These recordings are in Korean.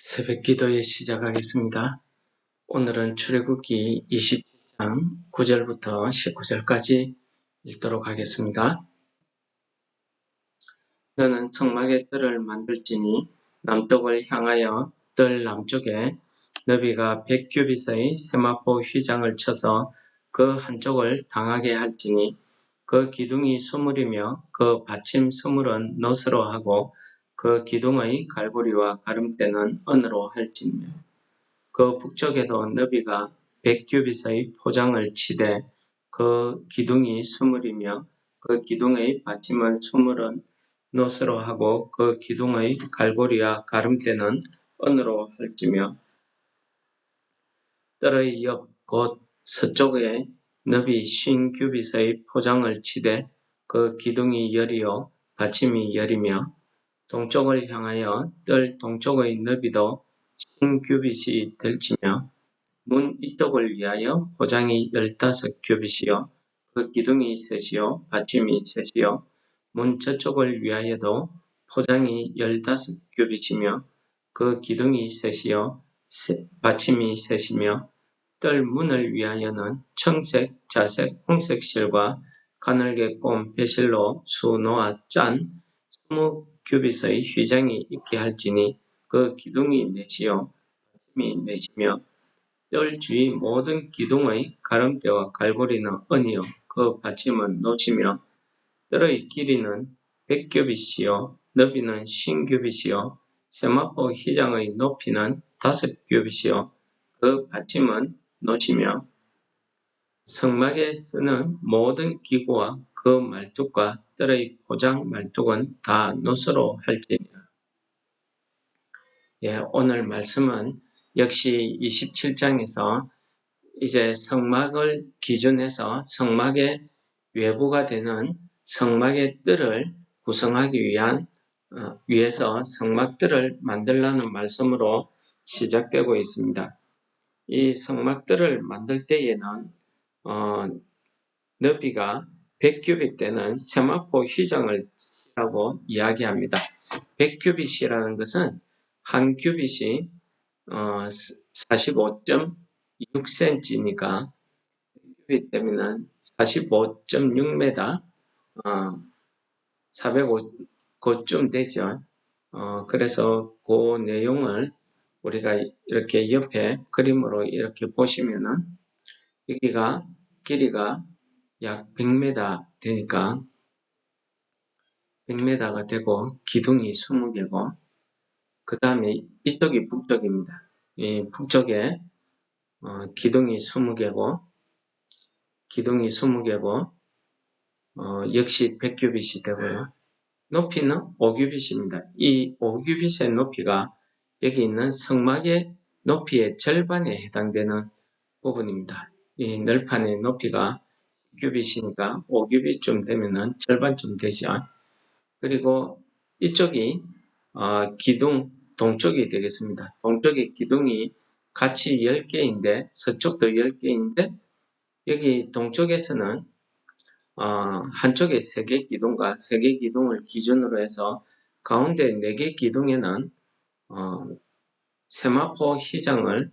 새벽 기도에 시작하겠습니다. 오늘은 출애굽기 27장 9절부터 19절까지 읽도록 하겠습니다. 너는 성막의 뜰을 만들지니 남쪽을 향하여 뜰 남쪽에 너비가 100규빗의 세마포 휘장을 쳐서 그 한쪽을 당하게 할지니 그 기둥이 수물이며 그 받침 수물은 놋으로 하고 그 기둥의 갈고리와 가름대는 은으로 할지며 그 북쪽에도 너비가 100규빗의 포장을 치되 그 기둥이 수물이며 그 기둥의 받침을 수물은 놋으로 하고 그 기둥의 갈고리와 가름대는 은으로 할지며 뜰의 옆 곧 서쪽에 너비 50규빗의 포장을 치되 그 기둥이 열이요 받침이 열이며 동쪽을 향하여 뜰 동쪽의 너비도 50규빗이 될지며 문 이쪽을 위하여 포장이 15규빗이요 그 기둥이 셋이요 받침이 셋이요 문 저쪽을 위하여도 포장이 15규빗이며 그 기둥이 셋이요 받침이 셋이며 뜰 문을 위하여는 청색, 자색, 홍색 실과 가늘게 꼰 배실로 수놓아 짠 20규빗의 휘장이 있게 할지니 그 기둥이 넷이요 받침이 넷이며 뜰 주위 모든 기둥의 가름대와 갈고리는 은이요 그 받침은 놋이며 뜰의 길이는 100규빗이요 너비는 50규빗이요 세마포 휘장의 높이는 5규빗이요 그 받침은 놋이며 성막에 쓰는 모든 기구와 그 말뚝과 뜰의 포장 말뚝은 다 놋으로 할지니라. 오늘 말씀은 역시 27장에서 이제 성막을 기준해서 성막의 외부가 되는 성막의 뜰을 구성하기 위해서 성막뜰을 만들라는 말씀으로 시작되고 있습니다. 이 성막뜰을 만들 때에는 너비가 100규빗 되는 세마포 휘장을 치라고 이야기합니다. 100규빗이라는 것은 한 규빗이 45.6cm니까 100규빗 되면 45.6m 405쯤 되죠. 그래서 그 내용을 우리가 이렇게 옆에 그림으로 이렇게 보시면은 여기가 길이가 약 100m 되니까 100m가 되고 기둥이 20개고 그 다음에 이쪽이 북쪽입니다. 이 북쪽에 기둥이 20개고 역시 100규빗이 되고요. 높이는 5규빗입니다. 이 5규빗의 높이가 여기 있는 성막의 높이의 절반에 해당되는 부분입니다. 이 널판의 높이가 규빗이니까 5규빗쯤 되면은 절반쯤 되죠. 그리고 이쪽이 기둥 동쪽이 되겠습니다. 동쪽의 기둥이 같이 10개인데 서쪽도 10개인데 여기 동쪽에서는 한쪽에 3개 기둥과 3개 기둥을 기준으로 해서 가운데 4개 기둥에는 세마포 휘장을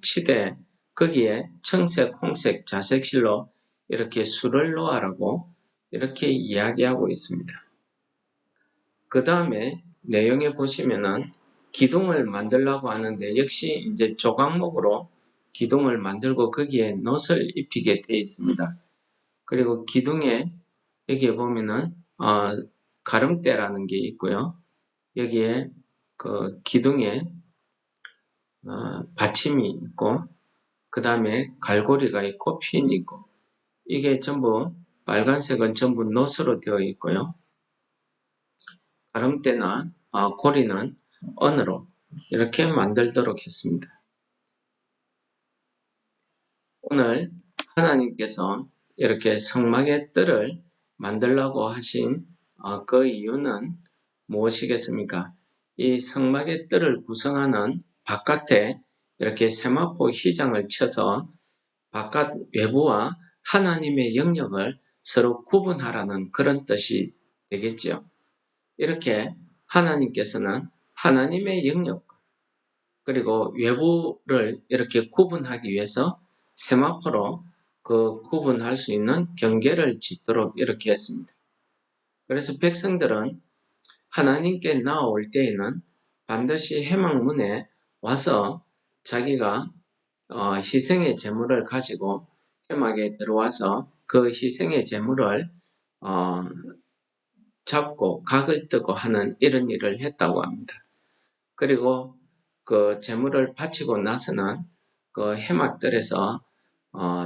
치되 거기에 청색, 홍색, 자색 실로 이렇게 수를 놓아라고 이렇게 이야기하고 있습니다. 그 다음에 내용에 보시면은 기둥을 만들려고 하는데 역시 이제 조각목으로 기둥을 만들고 거기에 놋을 입히게 되어 있습니다. 그리고 기둥에 여기에 보면은 가름대라는 게 있고요. 여기에 그 기둥에 받침이 있고 그 다음에 갈고리가 있고 핀이 있고 이게 전부 빨간색은 전부 놋으로 되어 있고요. 가름대나 고리는 은으로 이렇게 만들도록 했습니다. 오늘 하나님께서 이렇게 성막의 뜰을 만들라고 하신 그 이유는 무엇이겠습니까? 이 성막의 뜰을 구성하는 바깥에 이렇게 세마포 휘장을 쳐서 바깥 외부와 하나님의 영역을 서로 구분하라는 그런 뜻이 되겠죠. 이렇게 하나님께서는 하나님의 영역과 그리고 외부를 이렇게 구분하기 위해서 세마포로 그 구분할 수 있는 경계를 짓도록 이렇게 했습니다. 그래서 백성들은 하나님께 나아올 때에는 반드시 회막문에 와서 자기가 희생의 제물을 가지고 회막에 들어와서 그 희생의 제물을 잡고 각을 뜨고 하는 이런 일을 했다고 합니다. 그리고 그 제물을 바치고 나서는 그 회막들에서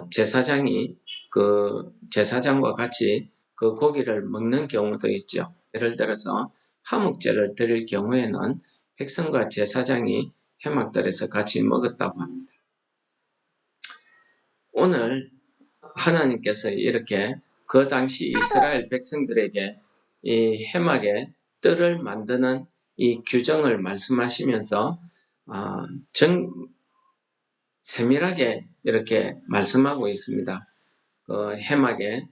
제사장이 그 제사장과 같이 그 고기를 먹는 경우도 있죠. 예를 들어서 화목제를 드릴 경우에는 백성과 제사장이 회막들에서 같이 먹었다고 합니다. 오늘 하나님께서 이렇게 그 당시 이스라엘 백성들에게 이 회막의 뜰을 만드는 이 규정을 말씀하시면서 세밀하게 이렇게 말씀하고 있습니다. 그 회막의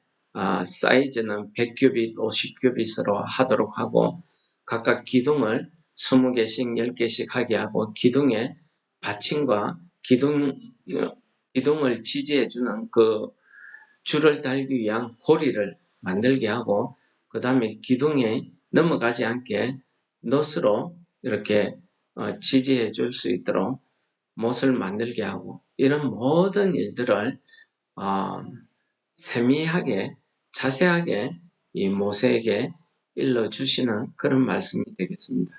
사이즈는 100규빗, 50규빗으로 하도록 하고 각각 기둥을 20개씩, 10개씩 하게 하고 기둥의 받침과 기둥을 지지해주는 그 줄을 달기 위한 고리를 만들게 하고 그 다음에 기둥에 넘어가지 않게 넛으로 이렇게 지지해 줄 수 있도록 못을 만들게 하고 이런 모든 일들을 세미하게 자세하게 이 모세에게 일러주시는 그런 말씀이 되겠습니다.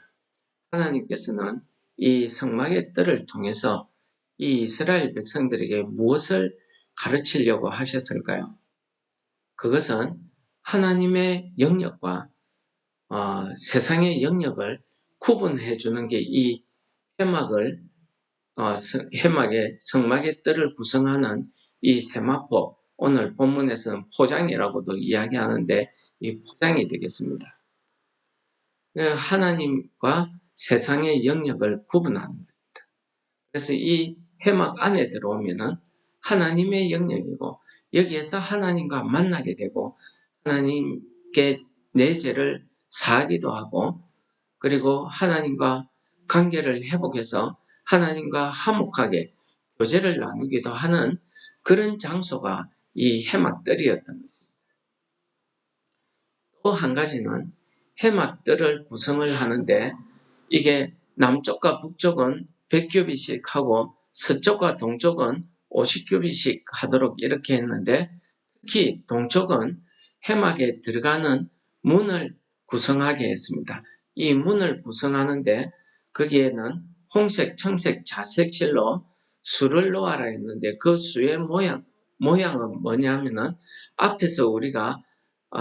하나님께서는 이 성막의 뜰을 통해서 이 이스라엘 백성들에게 무엇을 가르치려고 하셨을까요? 그것은 하나님의 영역과 세상의 영역을 구분해 주는 게 이 회막의 성막의 뜰을 구성하는 이 세마포, 오늘 본문에서는 포장이라고도 이야기하는데 이 포장이 되겠습니다. 하나님과 세상의 영역을 구분하는 겁니다. 그래서 이 회막 안에 들어오면은 하나님의 영역이고 여기에서 하나님과 만나게 되고 하나님께 내 죄를 사하기도 하고 그리고 하나님과 관계를 회복해서 하나님과 화목하게 교제를 나누기도 하는 그런 장소가 이 회막들이었던 것입니다. 또 한 가지는 회막들을 구성을 하는데 이게 남쪽과 북쪽은 100규빗씩 하고 서쪽과 동쪽은 50규빗씩 하도록 이렇게 했는데 특히 동쪽은 회막에 들어가는 문을 구성하게 했습니다. 이 문을 구성하는데 거기에는 홍색, 청색, 자색 실로 수를 놓아라 했는데 그 수의 모양은 뭐냐면은 앞에서 우리가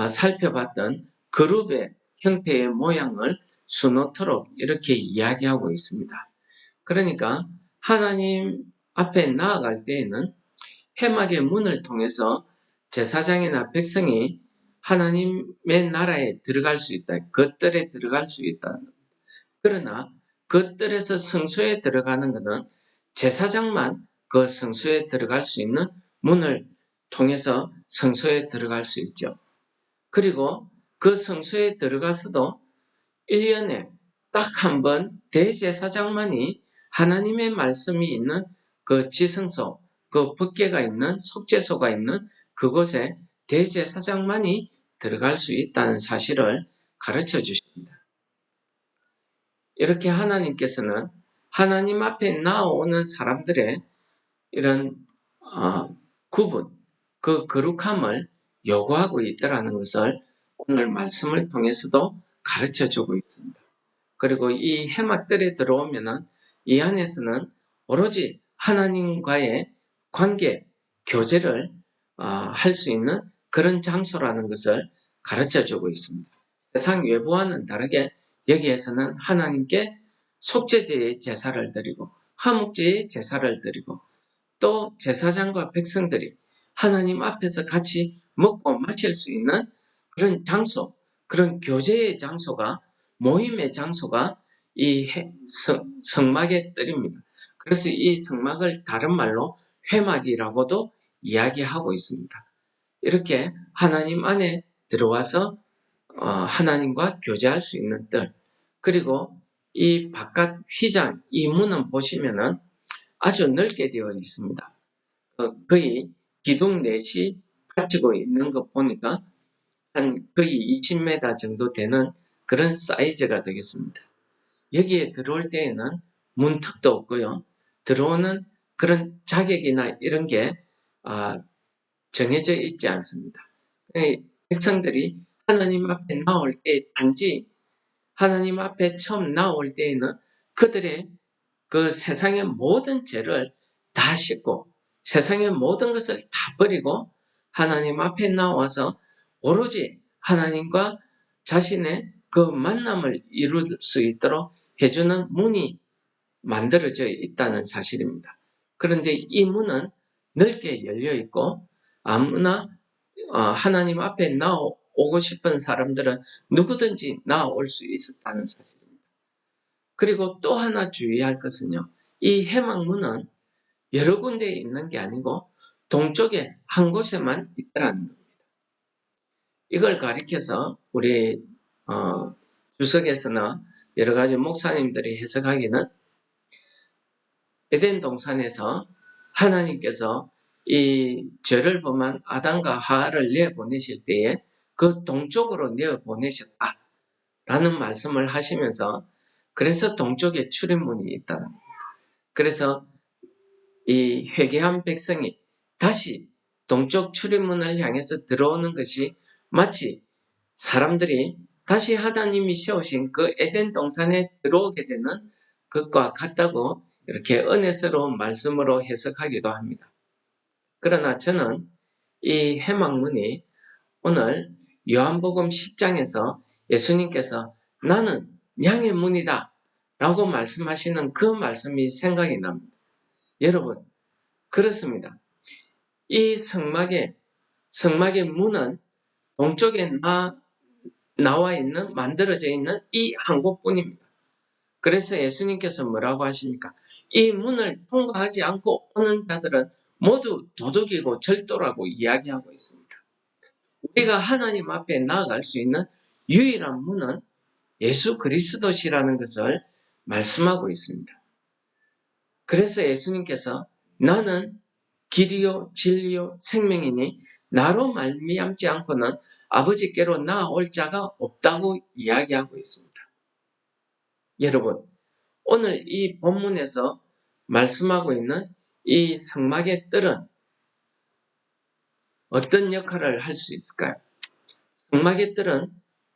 살펴봤던 그룹의 형태의 모양을 수놓도록 이렇게 이야기하고 있습니다. 그러니까 하나님 앞에 나아갈 때에는 회막의 문을 통해서 제사장이나 백성이 하나님의 나라에 들어갈 수 있다. 그 뜰에 들어갈 수 있다. 그러나 그 뜰에서 성소에 들어가는 것은 제사장만 그 성소에 들어갈 수 있는 문을 통해서 성소에 들어갈 수 있죠. 그리고 그 성소에 들어가서도 1년에 딱 한 번 대제사장만이 하나님의 말씀이 있는 그 지성소, 그 법궤가 있는 속죄소가 있는 그곳에 대제사장만이 들어갈 수 있다는 사실을 가르쳐 주십니다. 이렇게 하나님께서는 하나님 앞에 나아오는 사람들의 이런 구분, 그 거룩함을 요구하고 있다는 것을 오늘 말씀을 통해서도 가르쳐 주고 있습니다. 그리고 이 회막들에 들어오면은 이 안에서는 오로지 하나님과의 관계, 교제를 할 수 있는 그런 장소라는 것을 가르쳐 주고 있습니다. 세상 외부와는 다르게 여기에서는 하나님께 속죄제의 제사를 드리고 화목제의 제사를 드리고 또 제사장과 백성들이 하나님 앞에서 같이 먹고 마실 수 있는 그런 장소, 그런 교제의 장소가 모임의 장소가 이 성막의 뜰입니다. 그래서 이 성막을 다른 말로 회막이라고도 이야기하고 있습니다. 이렇게 하나님 안에 들어와서 하나님과 교제할 수 있는 뜰, 그리고 이 바깥 휘장, 이 문은 보시면은 아주 넓게 되어 있습니다. 거의 기둥 넷이 받치고 있는 것 보니까 한 거의 20m 정도 되는 그런 사이즈가 되겠습니다. 여기에 들어올 때에는 문턱도 없고요. 들어오는 그런 자격이나 이런 게 정해져 있지 않습니다. 백성들이 하나님 앞에 나올 때 단지 하나님 앞에 처음 나올 때에는 그들의 그 세상의 모든 죄를 다 씻고 세상의 모든 것을 다 버리고 하나님 앞에 나와서 오로지 하나님과 자신의 그 만남을 이룰 수 있도록 해주는 문이 만들어져 있다는 사실입니다. 그런데 이 문은 넓게 열려 있고 아무나 하나님 앞에 나오고 싶은 사람들은 누구든지 나올 수 있었다는 사실입니다. 그리고 또 하나 주의할 것은요. 이 해망문은 여러 군데에 있는 게 아니고 동쪽에 한 곳에만 있더라는 겁니다. 이걸 가리켜서 우리 주석에서나 여러 가지 목사님들이 해석하기는 에덴 동산에서 하나님께서 이 죄를 범한 아담과 하와를 내보내실 때에 그 동쪽으로 내보내셨다라는 말씀을 하시면서 그래서 동쪽에 출입문이 있다는 겁니다. 그래서 이 회개한 백성이 다시 동쪽 출입문을 향해서 들어오는 것이 마치 사람들이 다시 하나님이 세우신 그 에덴 동산에 들어오게 되는 것과 같다고 이렇게 은혜스러운 말씀으로 해석하기도 합니다. 그러나 저는 이 해망문이 오늘 요한복음 10장에서 예수님께서 나는 양의 문이다 라고 말씀하시는 그 말씀이 생각이 납니다. 여러분, 그렇습니다. 이 성막의 문은 동쪽에 나와 있는, 만들어져 있는 이 한 곳뿐입니다. 그래서 예수님께서 뭐라고 하십니까? 이 문을 통과하지 않고 오는 자들은 모두 도둑이고 절도라고 이야기하고 있습니다. 우리가 하나님 앞에 나아갈 수 있는 유일한 문은 예수 그리스도시라는 것을 말씀하고 있습니다. 그래서 예수님께서 나는 길이요 진리요 생명이니 나로 말미암지 않고는 아버지께로 나아올 자가 없다고 이야기하고 있습니다. 여러분, 오늘 이 본문에서 말씀하고 있는 이 성막의 뜰은 어떤 역할을 할 수 있을까요? 성막의 뜰은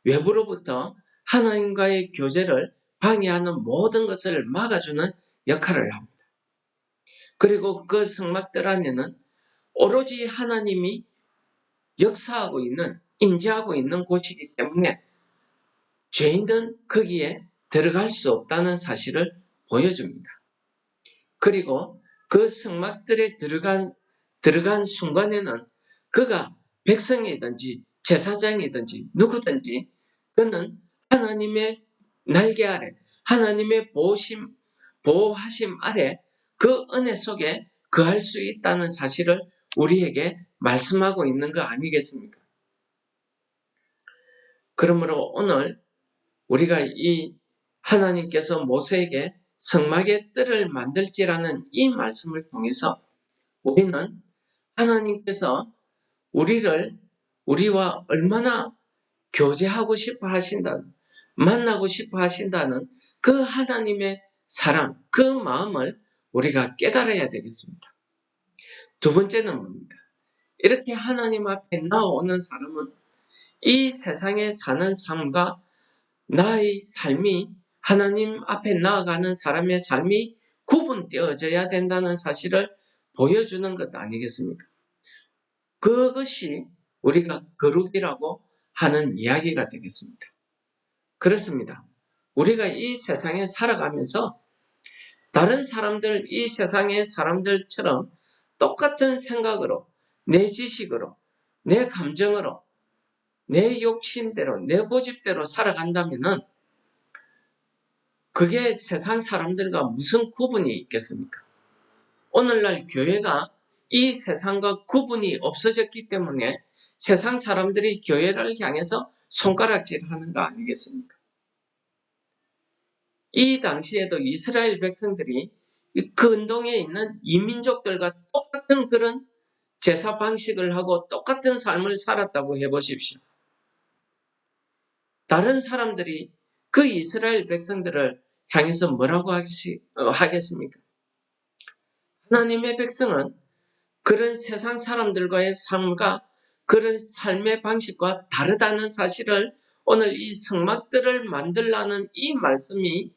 외부로부터 하나님과의 교제를 방해하는 모든 것을 막아주는 역할을 합니다. 그리고 그 성막뜰 안에는 오로지 하나님이 역사하고 있는, 임재하고 있는 곳이기 때문에 죄인은 거기에 들어갈 수 없다는 사실을 보여줍니다. 그리고 그 성막들에 들어간 순간에는 그가 백성이든지 제사장이든지 누구든지 그는 하나님의 날개 아래, 하나님의 보호하심 아래 그 은혜 속에 거할 수 있다는 사실을 우리에게 말씀하고 있는 거 아니겠습니까? 그러므로 오늘 우리가 이 하나님께서 모세에게 성막의 뜰을 만들지라는 이 말씀을 통해서 우리는 하나님께서 우리와 얼마나 교제하고 싶어 하신다는, 만나고 싶어 하신다는 그 하나님의 사랑, 그 마음을 우리가 깨달아야 되겠습니다. 두 번째는 뭡니까? 이렇게 하나님 앞에 나오는 사람은 이 세상에 사는 삶과 나의 삶이 하나님 앞에 나아가는 사람의 삶이 구분되어져야 된다는 사실을 보여주는 것 아니겠습니까? 그것이 우리가 거룩이라고 하는 이야기가 되겠습니다. 그렇습니다. 우리가 이 세상에 살아가면서 다른 사람들, 이 세상의 사람들처럼 똑같은 생각으로, 내 지식으로, 내 감정으로, 내 욕심대로, 내 고집대로 살아간다면은 그게 세상 사람들과 무슨 구분이 있겠습니까? 오늘날 교회가 이 세상과 구분이 없어졌기 때문에 세상 사람들이 교회를 향해서 손가락질하는 거 아니겠습니까? 이 당시에도 이스라엘 백성들이 그 근동에 있는 이민족들과 똑같은 그런 제사 방식을 하고 똑같은 삶을 살았다고 해보십시오. 다른 사람들이 그 이스라엘 백성들을 향해서 뭐라고 하겠습니까? 하나님의 백성은 그런 세상 사람들과의 삶과 그런 삶의 방식과 다르다는 사실을 오늘 이 성막들을 만들라는 이 말씀이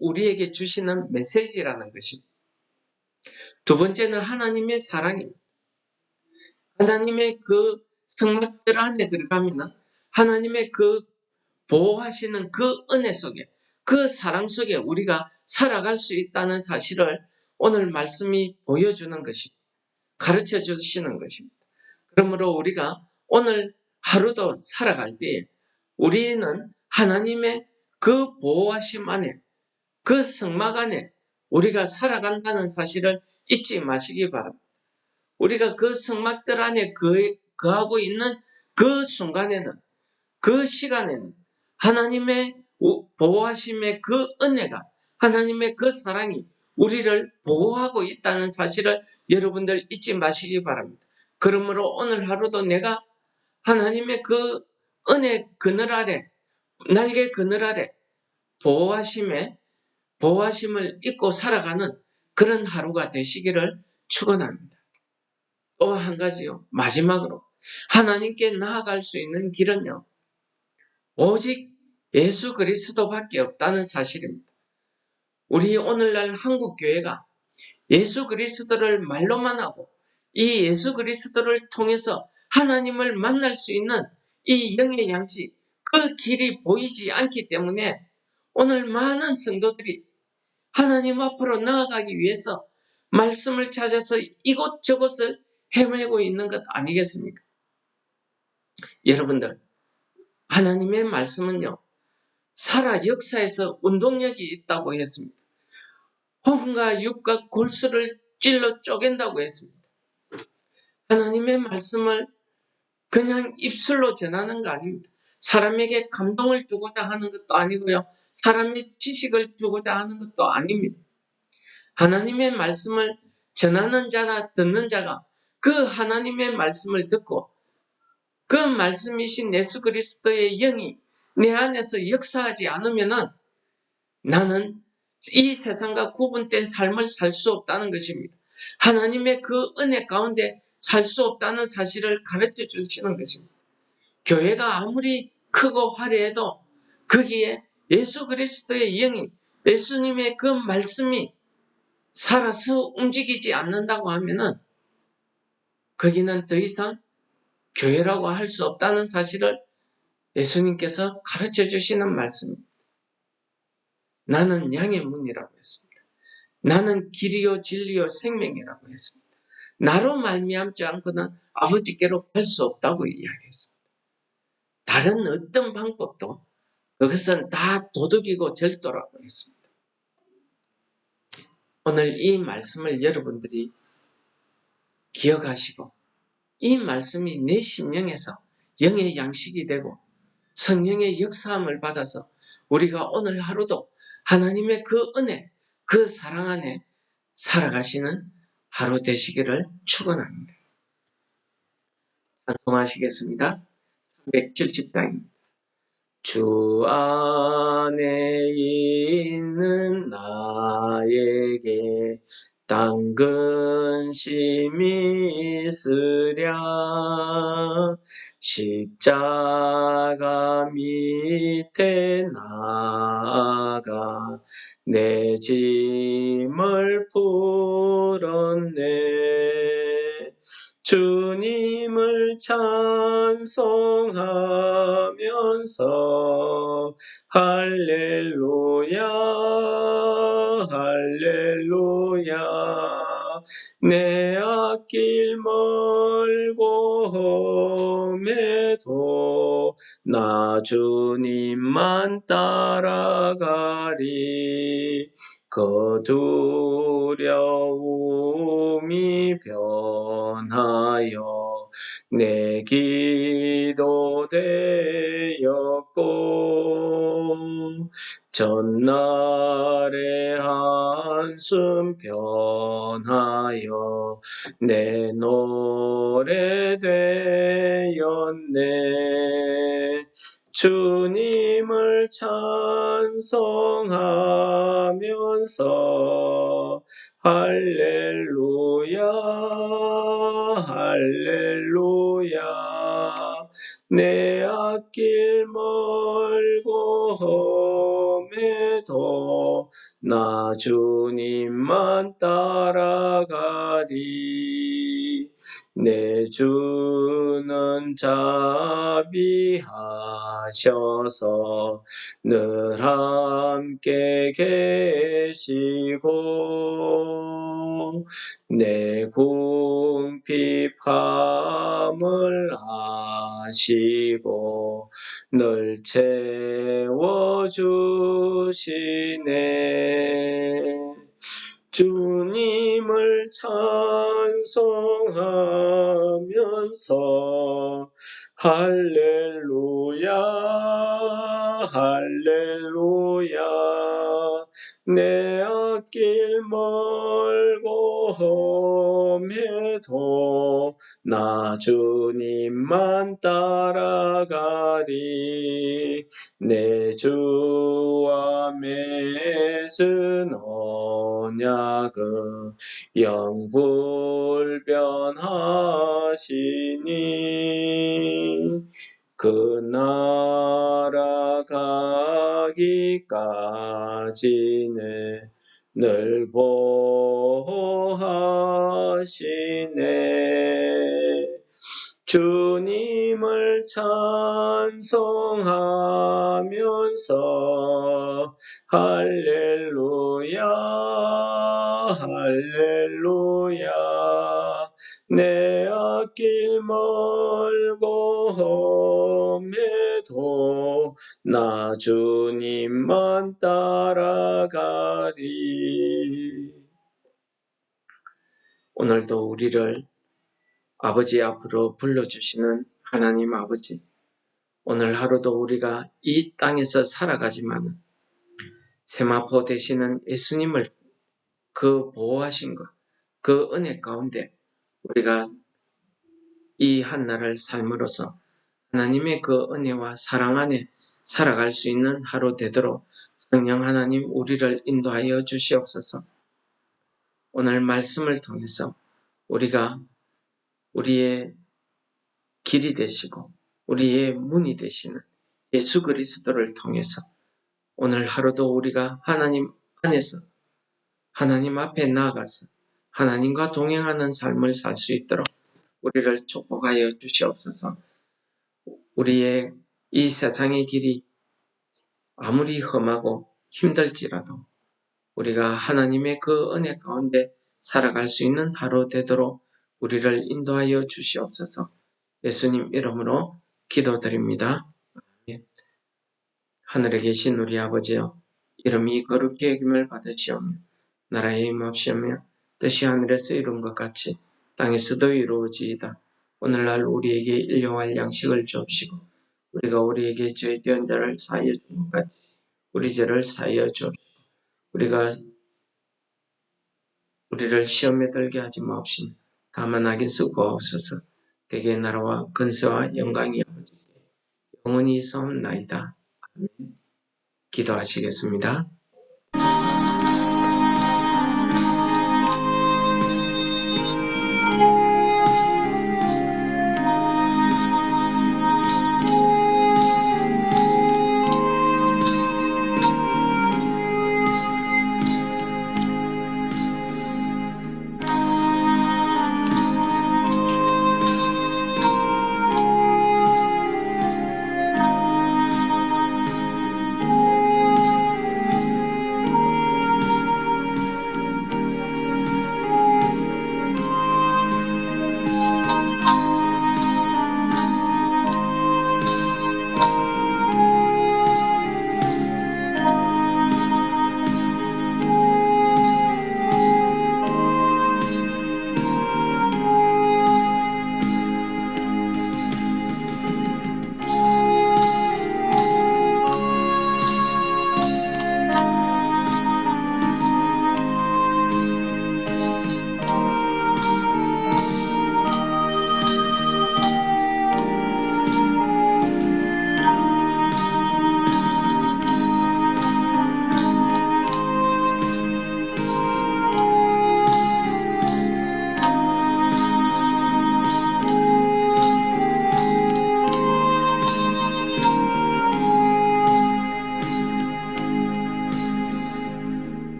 우리에게 주시는 메시지라는 것입니다. 두 번째는 하나님의 사랑입니다. 하나님의 그 성막들 안에 들어가면 하나님의 그 보호하시는 그 은혜 속에, 그 사랑 속에 우리가 살아갈 수 있다는 사실을 오늘 말씀이 보여주는 것입니다. 가르쳐 주시는 것입니다. 그러므로 우리가 오늘 하루도 살아갈 때 우리는 하나님의 그 보호하심 안에, 그 성막 안에 우리가 살아간다는 사실을 잊지 마시기 바랍니다. 우리가 그 성막들 안에 거하고 있는 그 순간에는, 그 시간에는 하나님의 보호하심의 그 은혜가, 하나님의 그 사랑이 우리를 보호하고 있다는 사실을 여러분들 잊지 마시기 바랍니다. 그러므로 오늘 하루도 내가 하나님의 그 은혜 그늘 아래, 날개 그늘 아래 보호하심을 잊고 살아가는 그런 하루가 되시기를 축원합니다. 또 한 가지요. 마지막으로 하나님께 나아갈 수 있는 길은요. 오직 예수 그리스도밖에 없다는 사실입니다. 우리 오늘날 한국교회가 예수 그리스도를 말로만 하고 이 예수 그리스도를 통해서 하나님을 만날 수 있는 이 영의 양식, 그 길이 보이지 않기 때문에 오늘 많은 성도들이 하나님 앞으로 나아가기 위해서 말씀을 찾아서 이곳저곳을 헤매고 있는 것 아니겠습니까? 여러분들, 하나님의 말씀은요, 살아 역사에서 운동력이 있다고 했습니다. 혼과 육과 골수를 찔러 쪼갠다고 했습니다. 하나님의 말씀을 그냥 입술로 전하는 거 아닙니다. 사람에게 감동을 주고자 하는 것도 아니고요. 사람의 지식을 주고자 하는 것도 아닙니다. 하나님의 말씀을 전하는 자나 듣는 자가 그 하나님의 말씀을 듣고 그 말씀이신 예수 그리스도의 영이 내 안에서 역사하지 않으면은 나는 이 세상과 구분된 삶을 살 수 없다는 것입니다. 하나님의 그 은혜 가운데 살 수 없다는 사실을 가르쳐 주시는 것입니다. 교회가 아무리 크고 화려해도 거기에 예수 그리스도의 영이, 예수님의 그 말씀이 살아서 움직이지 않는다고 하면은 거기는 더 이상 교회라고 할 수 없다는 사실을 예수님께서 가르쳐 주시는 말씀입니다. 나는 양의 문이라고 했습니다. 나는 길이요 진리요 생명이라고 했습니다. 나로 말미암지 않고는 아버지께로 갈 수 없다고 이야기했습니다. 다른 어떤 방법도 그것은 다 도둑이고 절도라고 했습니다. 오늘 이 말씀을 여러분들이 기억하시고 이 말씀이 내 심령에서 영의 양식이 되고 성령의 역사함을 받아서 우리가 오늘 하루도 하나님의 그 은혜, 그 사랑 안에 살아가시는 하루 되시기를 축원합니다. 찬송하시겠습니다. 370장입니다. 주 안에 있는 나에게 딴 근심이 있으랴 십자가 밑에 나아가 내 짐을 풀었네 주님을 찬송하면서 할렐루야 할렐루야 내 앞길 멀고 험해도 나 주님만 따라가리 그 두려움이 변하여 내 기도 되었고 전날의 한숨 변하여 내 노래 되었네. 주님을 찬송하면서 할렐루야 할렐루야 내 앞길 멀고 험해도 나 주님만 따라가리. 내 주는 자비하셔서 늘 함께 계시고 내 궁핍함을 아시고 늘 채워주시네. 주님을 찬송하면서 할렐루야 할렐루야 내 앞길 멀고 험해도 나 주님만 따라가리. 내 주와 맺은 언약은 영불변하시니 그 나라 가기까지는 늘 보호하시네. 주님을 찬송하면서 할렐루야 할렐루야 내 앞길 멀고 험해도 나 주님만 따라가리. 오늘도 우리를 아버지 앞으로 불러주시는 하나님 아버지, 오늘 하루도 우리가 이 땅에서 살아가지만 세마포 되시는 예수님을 그 보호하신 것, 그 은혜 가운데 우리가 이 한날을 삶으로써 하나님의 그 은혜와 사랑 안에 살아갈 수 있는 하루 되도록 성령 하나님 우리를 인도하여 주시옵소서. 오늘 말씀을 통해서 우리가 우리의 길이 되시고 우리의 문이 되시는 예수 그리스도를 통해서 오늘 하루도 우리가 하나님 안에서 하나님 앞에 나아가서 하나님과 동행하는 삶을 살 수 있도록 우리를 축복하여 주시옵소서. 우리의 이 세상의 길이 아무리 험하고 힘들지라도 우리가 하나님의 그 은혜 가운데 살아갈 수 있는 하루 되도록 우리를 인도하여 주시옵소서. 예수님 이름으로 기도드립니다. 하늘에 계신 우리 아버지여, 이름이 거룩히 여김을 받으시오며 나라의 임하시오며 뜻이 하늘에서 이룬 것 같이 땅에서도 이루어지이다. 오늘날 우리에게 일용할 양식을 주옵시고 우리가 우리에게 죄 지은 자를 사하여 준 것 같이 우리 죄를 사하여 주옵시고 우리를 시험에 들게 하지 마옵시며 다만 악에서 구하옵소서. 대개 나라와 근세와 영광이 아버지께 영원히 있사옵나이다. 아멘. 기도하시겠습니다.